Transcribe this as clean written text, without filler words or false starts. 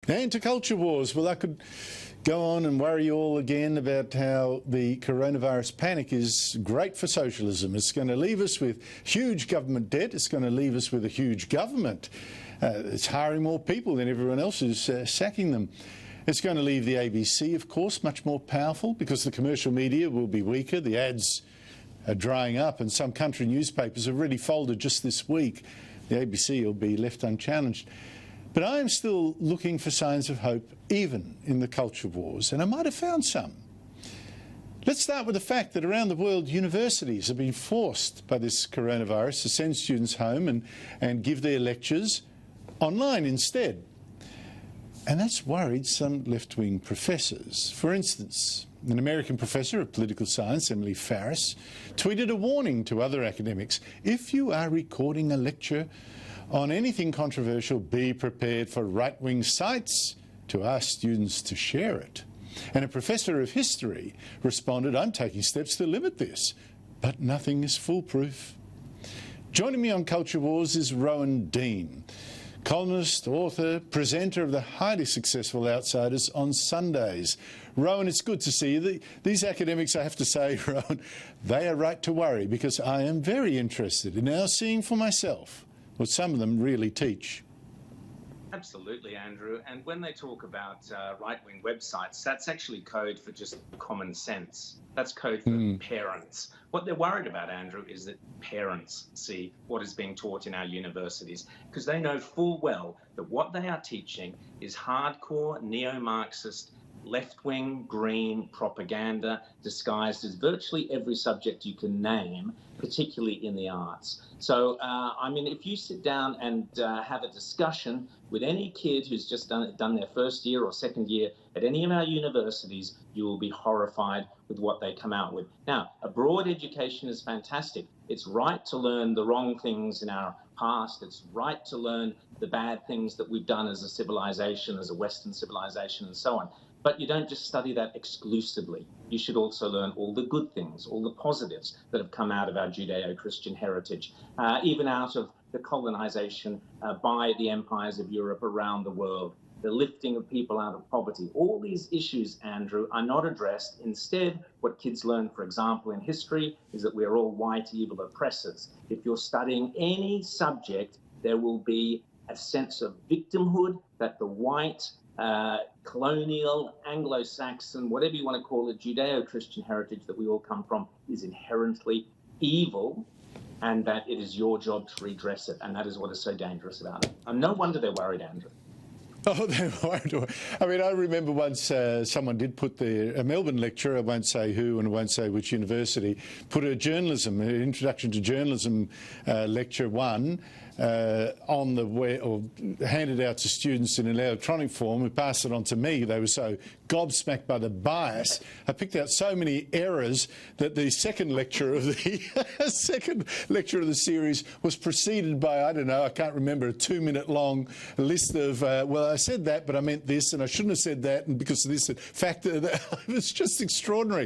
And culture wars. Well, I could go on and worry you all again about how the coronavirus panic is great for socialism. It's going to leave us with huge government debt. It's going to leave us with a huge government. It's hiring more people than everyone else is sacking them. It's going to leave the ABC, of course, much more powerful because the commercial media will be weaker. The ads are drying up, and some country newspapers have already folded just this week. The ABC will be left unchallenged. But I am still looking for signs of hope, even in the culture wars, and I might have found some. Let's start with the fact that around the world, universities have been forced by this coronavirus to send students home and give their lectures online instead. And that's worried some left-wing professors. For instance, an American professor of political science, Emily Farris, tweeted a warning to other academics: if you are recording a lecture on anything controversial, be prepared for right-wing sites to ask students to share it. And a professor of history responded, I'm taking steps to limit this, but nothing is foolproof. Joining me on Culture Wars is Rowan Dean, columnist, author, presenter of the highly successful Outsiders on Sundays. Rowan, it's good to see you. These academics, I have to say, Rowan, they are right to worry, because I am very interested in now seeing for myself what some of them really teach. Absolutely, Andrew. And when they talk about right-wing websites, that's actually code for just common sense. That's code for parents. What they're worried about, Andrew, is that parents see what is being taught in our universities, because they know full well that what they are teaching is hardcore neo-Marxist, left-wing green propaganda disguised as virtually every subject you can name, particularly in the arts. So, I mean, if you sit down and have a discussion with any kid who's just done their first year or second year at any of our universities, you will be horrified with what they come out with. Now, a broad education is fantastic. It's right to learn the wrong things in our past. It's right to learn the bad things that we've done as a civilization, as a Western civilization, and so on. But you don't just study that exclusively. You should also learn all the good things, all the positives that have come out of our Judeo-Christian heritage, even out of the colonization by the empires of Europe around the world, the lifting of people out of poverty. All these issues, Andrew, are not addressed. Instead, what kids learn, for example, in history, is that we are all white, evil oppressors. If you're studying any subject, there will be a sense of victimhood, that the white, colonial, Anglo-Saxon, whatever you want to call it, Judeo-Christian heritage that we all come from is inherently evil, and that it is your job to redress it. And that is what is so dangerous about it. And no wonder they're worried, Andrew. Oh, they won't. I mean, I remember once someone did put a Melbourne lecturer, I won't say who and I won't say which university, put an introduction to journalism lecture one on the web, or handed out to students in an electronic form, who passed it on to me. They were so gobsmacked by the bias. I picked out so many errors that the second lecture of the series was preceded by, I don't know, I can't remember, a 2-minute long list of well, I said that, but I meant this, and I shouldn't have said that, and because of this factor, it was just extraordinary.